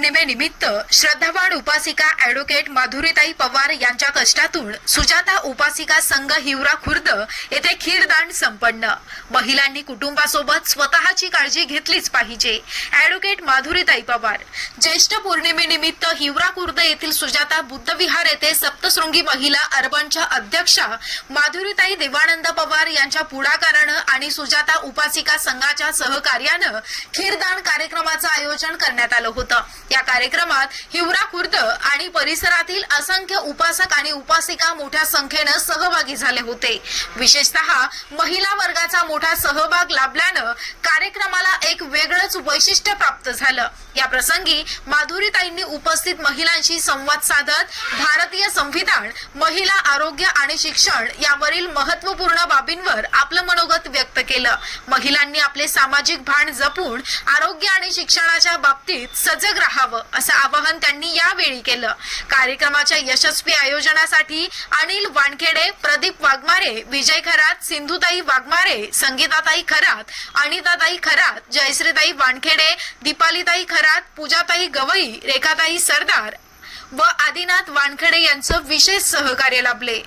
पौर्णिमेनिमित्त श्रद्धावान उपासिका ॲडव्होकेट माधुरीताई पवार यांच्या कष्टातून सुजाता उपासिका संघ हिवरा खुर्द येथे खीरदान संपन्न। महिलांनी कुटुंबासोबत स्वतःची काळजी घेतलीच पाहिजे। ॲडव्होकेट माधुरीताई पवार। ज्येष्ठ पौर्णिमेनिमित्त हिवरा खुर्द येथील सुजाता बुद्धविहार येथे सप्तशृंगी महिला अर्बनच्या अध्यक्षा माधुरीताई देवानंद पवार यांच्या पुढाकाराने आणि सुजाता उपासिका संघाच्या सहकार्याने खीरदान कार्यक्रमाचे आयोजन करण्यात आलं होतं। या कार्यक्रमात हिवरा खुर्द आणि परिसरातील असंख्य उपासक आणि उपासिका मोठ्या संख्येने सहभागी झाले होते। विशेषतः महिला वर्गाचा मोठा सहभाग लाभल्याने कार्यक्रमाला एक वेगळंच वैशिष्ट्य प्राप्त झालं। या प्रसंगी माधुरीताईंनी उपस्थित महिलांशी संवाद साधत भारतीय संविधान, महिला आरोग्य आणि शिक्षण यावरील महत्त्वपूर्ण बाबींवर आपलं मनोगत व्यक्त केलं। महिलांनी आपले सामाजिक भान जपून आरोग्य आणि शिक्षणाच्या बाबतीत सजग राहावं असं आवाहन त्यांनी यावेळी केलं। कार्यक्रमाच्या यशस्वी आयोजनासाठी अनिल वानखेडे, प्रदीप वाघमारे, विजय खरात, सिंधुताई वाघमारे, संगीताताई खरात, अनिताताई खरात, जयश्रीताई वानखेडे, दीपालीताई खरात, पूजाताई गवई, रेखाताई सरदार व आदिनाथ वानखेडे यांचं विशेष सहकार्य लाभले।